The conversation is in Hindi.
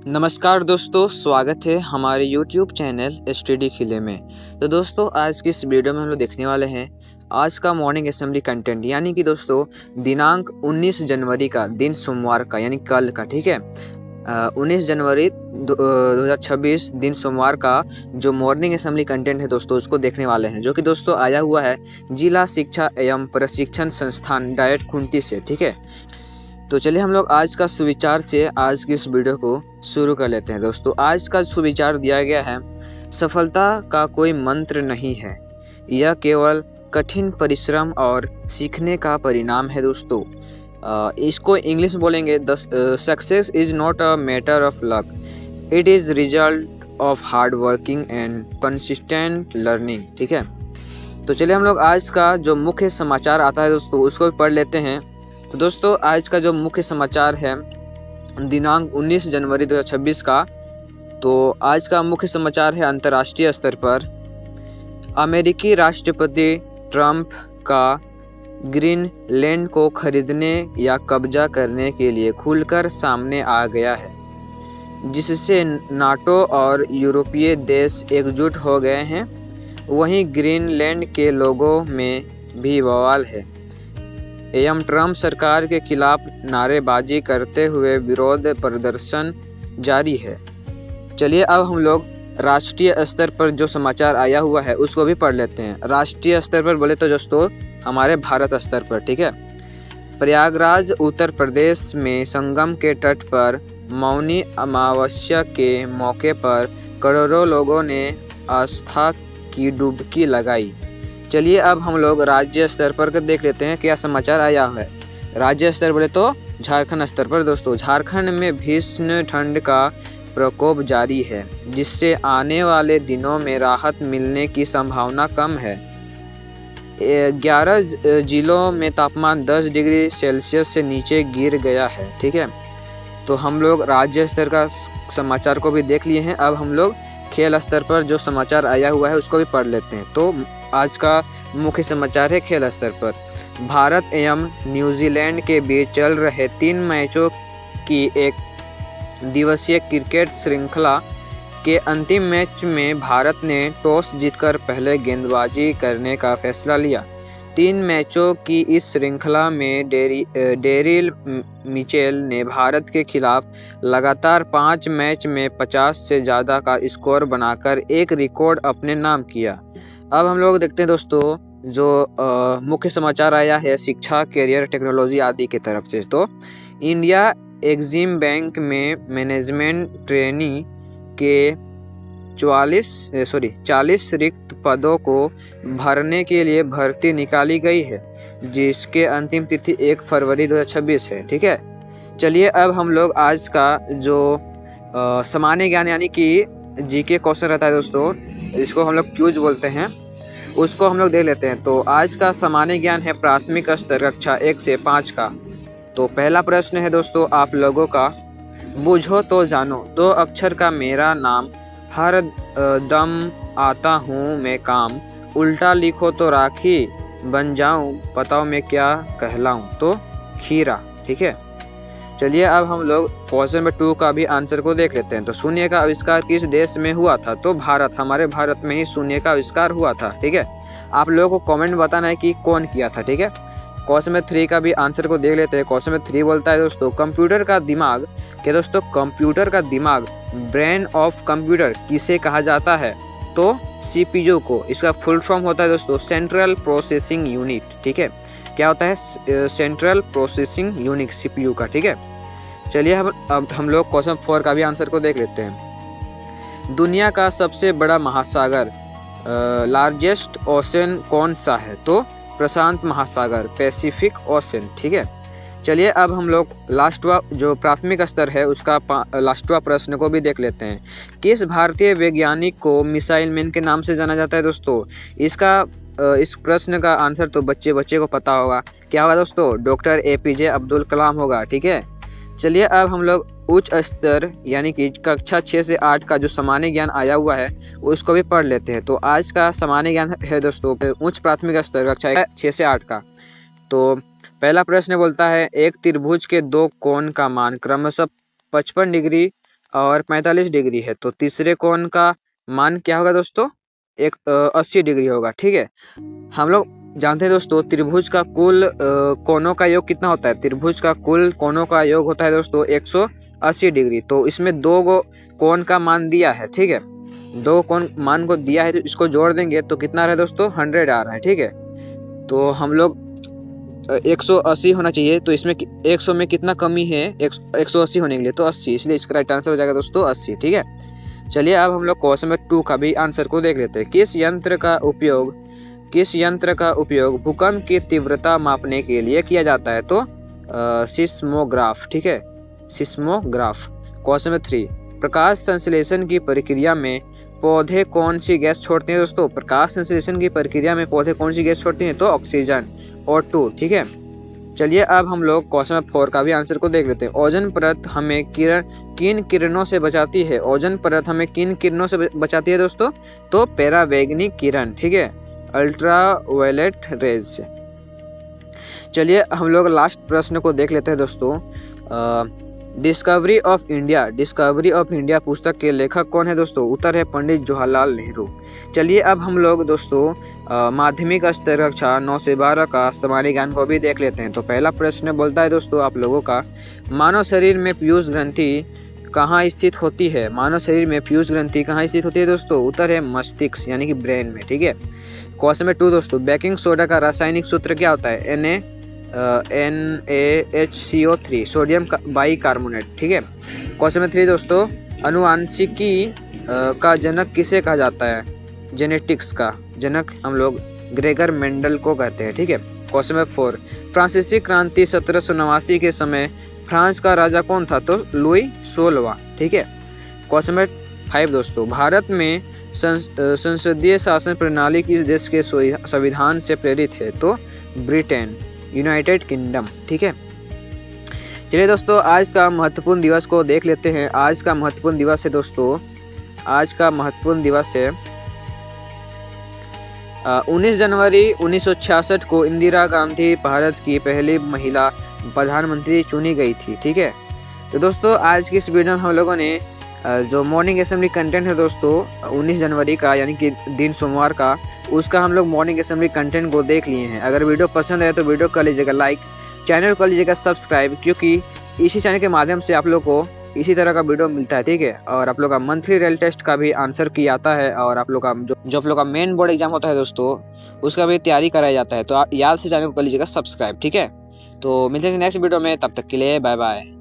नमस्कार दोस्तों, स्वागत है हमारे YouTube चैनल स्टडी खिले में। तो दोस्तों, आज की इस वीडियो में हम लोग देखने वाले हैं आज का मॉर्निंग असेंबली कंटेंट, यानी कि दोस्तों दिनांक 19 जनवरी का दिन सोमवार का, यानी कल का, ठीक है। 19 जनवरी 2026 दिन सोमवार का जो मॉर्निंग असेंबली कंटेंट है दोस्तों, उसको देखने वाले हैं, जो कि दोस्तों आया हुआ है जिला शिक्षा एवं प्रशिक्षण संस्थान डायट खुंटी से, ठीक है। तो चलिए हम लोग आज का सुविचार से आज की इस वीडियो को शुरू कर लेते हैं। दोस्तों, आज का सुविचार दिया गया है, सफलता का कोई मंत्र नहीं है, यह केवल कठिन परिश्रम और सीखने का परिणाम है। दोस्तों, इसको इंग्लिश में बोलेंगे, success is not a matter of luck, it is result of hard working and consistent learning, ठीक है। तो चलिए हम लोग आज का जो मुख्य समाचार आता है दोस्तों, उसको भी पढ़ लेते हैं। तो दोस्तों, आज का जो मुख्य समाचार है दिनांक 19 जनवरी 2026 का, तो आज का मुख्य समाचार है अंतर्राष्ट्रीय स्तर पर अमेरिकी राष्ट्रपति ट्रंप का ग्रीनलैंड को खरीदने या कब्जा करने के लिए खुलकर सामने आ गया है, जिससे नाटो और यूरोपीय देश एकजुट हो गए हैं। वहीं ग्रीनलैंड के लोगों में भी बवाल है एवं ट्रंप सरकार के खिलाफ नारेबाजी करते हुए विरोध प्रदर्शन जारी है। चलिए अब हम लोग राष्ट्रीय स्तर पर जो समाचार आया हुआ है उसको भी पढ़ लेते हैं। राष्ट्रीय स्तर पर बोले तो दोस्तों हमारे भारत स्तर पर, ठीक है। प्रयागराज उत्तर प्रदेश में संगम के तट पर मौनी अमावस्या के मौके पर करोड़ों लोगों ने आस्था की डुबकी लगाई। चलिए अब हम लोग राज्य स्तर पर देख लेते हैं क्या समाचार आया है। राज्य स्तर बोले तो झारखंड स्तर पर दोस्तों, झारखंड में भीषण ठंड का प्रकोप जारी है, जिससे आने वाले दिनों में राहत मिलने की संभावना कम है। 11 जिलों में तापमान 10 डिग्री सेल्सियस से नीचे गिर गया है, ठीक है। तो हम लोग राज्य स्तर का समाचार को भी देख लिए हैं। अब हम लोग खेल स्तर पर जो समाचार आया हुआ है उसको भी पढ़ लेते हैं। तो आज का मुख्य समाचार है खेल स्तर पर भारत एवं न्यूजीलैंड के बीच चल रहे 3 मैचों की एक दिवसीय क्रिकेट श्रृंखला के अंतिम मैच में भारत ने टॉस जीतकर पहले गेंदबाजी करने का फैसला लिया। 3 मैचों की इस श्रृंखला में डेरिल मिचेल ने भारत के खिलाफ लगातार 5 मैच में 50 से ज़्यादा का स्कोर बनाकर एक रिकॉर्ड अपने नाम किया। अब हम लोग देखते हैं दोस्तों जो मुख्य समाचार आया है शिक्षा, करियर, टेक्नोलॉजी आदि की तरफ से। तो इंडिया एग्जिम बैंक में मैनेजमेंट ट्रेनी के 40 रिक्त पदों को भरने के लिए भर्ती निकाली गई है, जिसके अंतिम तिथि 1 फरवरी 2026 है, ठीक है। चलिए अब हम लोग आज का जो सामान्य ज्ञान यानी कि जीके क्वेश्चन रहता है दोस्तों, इसको हम लोग क्यूज बोलते हैं, उसको हम लोग देख लेते हैं। तो आज का सामान्य ज्ञान है प्राथमिक स्तर कक्षा 1 से 5 का। तो पहला प्रश्न है दोस्तों आप लोगों का, बूझो तो जानो 2 अक्षर का मेरा नाम, हर दम आता हूँ मैं काम, उल्टा लिखो तो राखी बन जाऊँ, बताओ मैं क्या कहलाऊँ। तो खीरा, ठीक है। चलिए अब हम लोग क्वेश्चन नंबर 2 का भी आंसर को देख लेते हैं। तो शून्य का आविष्कार किस देश में हुआ था? तो भारत, हमारे भारत में ही शून्य का आविष्कार हुआ था, ठीक है। आप लोगों को कमेंट बताना है कि कौन किया था, ठीक है। क्वेश्चन नंबर 3 का भी आंसर को देख लेते हैं। क्वेश्चन नंबर 3 बोलता है दोस्तों कंप्यूटर का दिमाग, क्या दोस्तों कंप्यूटर का दिमाग, ब्रेन ऑफ कंप्यूटर किसे कहा जाता है? तो CPU को। इसका फुल फॉर्म होता है दोस्तों सेंट्रल प्रोसेसिंग यूनिट, ठीक है। क्या होता है? सेंट्रल प्रोसेसिंग यूनिट CPU का, ठीक है। चलिए अब हम लोग क्वेश्चन 4 का भी आंसर को देख लेते हैं। दुनिया का सबसे बड़ा महासागर, लार्जेस्ट ओशन कौन सा है? तो प्रशांत महासागर, पैसिफिक ओशन, ठीक है। चलिए अब हम लोग लास्टवा जो प्राथमिक स्तर है उसका लास्टवा प्रश्न को भी देख लेते हैं। किस भारतीय वैज्ञानिक को मिसाइल मैन के नाम से जाना जाता है दोस्तों? इस प्रश्न का आंसर तो बच्चे को पता होगा। क्या होगा दोस्तों? डॉक्टर APJ अब्दुल कलाम होगा, ठीक है। चलिए अब हम लोग उच्च स्तर यानी कि कक्षा 6 से 8 का जो सामान्य ज्ञान आया हुआ है उसको भी पढ़ लेते हैं। तो आज का सामान्य ज्ञान है दोस्तों उच्च प्राथमिक स्तर कक्षा 6 से 8 का। तो पहला प्रश्न बोलता है एक त्रिभुज के 2 कोण का मान क्रमशः 55 डिग्री और 45 डिग्री है, तो तीसरे कोण का मान क्या होगा दोस्तों? 80 डिग्री होगा। ठीक है, हम लोग जानते हैं दोस्तों त्रिभुज का कुल कोणों का योग कितना होता है? त्रिभुज का कुल कोणों का योग होता है दोस्तों 180 डिग्री। तो इसमें दो कोण का मान दिया है। ठीक है, दो कोण मान को दिया है, तो इसको जोड़ देंगे तो कितना आ रहा है दोस्तों? 100 आ रहा है। ठीक है, तो हम लोग 180 होना चाहिए, तो इसमें 100 में कितना कमी है 180 होने के लिए? तो 80, इसलिए इसका राइट आंसर हो जाएगा दोस्तों 80। ठीक है, चलिए अब हम लोग क्वेश्चन नंबर 2 का भी आंसर को देख लेते हैं। किस यंत्र का उपयोग भूकंप की तीव्रता मापने के लिए किया जाता है? तो सिस्मोग्राफ। ठीक है, सिस्मोग्राफ। क्वेश्चन नंबर 3, प्रकाश संश्लेषण की प्रक्रिया में पौधे कौन सी गैस छोड़ते हैं दोस्तों? प्रकाश संश्लेषण की प्रक्रिया में पौधे कौन सी गैस छोड़ते हैं? तो ऑक्सीजन, O2। ठीक है, चलिए अब हम लोग क्वेश्चन नंबर 4 का भी आंसर को देख लेते हैं। ओजोन परत हमें किन किरणों से बचाती है? ओजोन परत हमें किन किरणों से बचाती है दोस्तों? तो परावैंगनिक किरण। ठीक है, अल्ट्रावायलेट रेज से। चलिए हम लोग लास्ट प्रश्न को देख लेते हैं दोस्तों। डिस्कवरी ऑफ इंडिया पुस्तक के लेखक कौन है दोस्तों? उत्तर है पंडित जवाहरलाल नेहरू। चलिए अब हम लोग दोस्तों माध्यमिक स्तर कक्षा 9 से 12 का सामान्य ज्ञान को भी देख लेते हैं। तो पहला प्रश्न बोलता है दोस्तों आप लोगों का, मानव शरीर में पीयूष ग्रंथि कहाँ स्थित होती है? मानव शरीर में पीयूष ग्रंथि कहाँ स्थित होती है दोस्तों? उत्तर है मस्तिष्क यानी कि ब्रेन में। ठीक है, क्वेश्चन नंबर 2 दोस्तों, बेकिंग सोडा का रासायनिक सूत्र क्या होता है? NaHCO3, sodium bicarbonate. ठीक है, क्वेश्चन नंबर 3 दोस्तों, अनुवांशिकी का जनक किसे कहा जाता है? जेनेटिक्स का जनक हम लोग ग्रेगर मेंडल को कहते हैं। ठीक है, क्वेश्चन नंबर 4, फ्रांसीसी क्रांति 1789 के समय फ्रांस का राजा कौन था? तो लुई 16वां। ठीक है, क्वेश्चन नंबर 5 दोस्तों, भारत में संसदीय शासन प्रणाली किस देश के संविधान से प्रेरित है? तो ब्रिटेन, यूनाइटेड किंगडम। ठीक है, चलिए दोस्तों आज का महत्वपूर्ण दिवस को देख लेते हैं। आज का महत्वपूर्ण दिवस है दोस्तों, आज का महत्वपूर्ण दिवस है 19 जनवरी 1966 को इंदिरा गांधी भारत की पहली महिला प्रधानमंत्री चुनी गई थी। ठीक है, तो दोस्तों आज की इस वीडियो में हम लोगों ने जो मॉर्निंग असेंबली कंटेंट है दोस्तों 19 जनवरी का यानी कि दिन सोमवार का, उसका हम लोग मॉर्निंग असेंबली कंटेंट को देख लिए हैं। अगर वीडियो पसंद आए तो वीडियो कर लीजिएगा लाइक, चैनल कर लीजिएगा सब्सक्राइब, क्योंकि इसी चैनल के माध्यम से आप लोग को इसी तरह का वीडियो मिलता है। ठीक है, और आप लोग का मंथली रियल टेस्ट का भी आंसर की आता है, और आप लोग का जो आप लोग का मेन बोर्ड एग्जाम होता है दोस्तों उसका भी तैयारी कराया जाता है। तो आप याद से चैनल को कर लीजिएगा सब्सक्राइब। ठीक है, तो मिलते हैं नेक्स्ट वीडियो में, तब तक के लिए बाय बाय।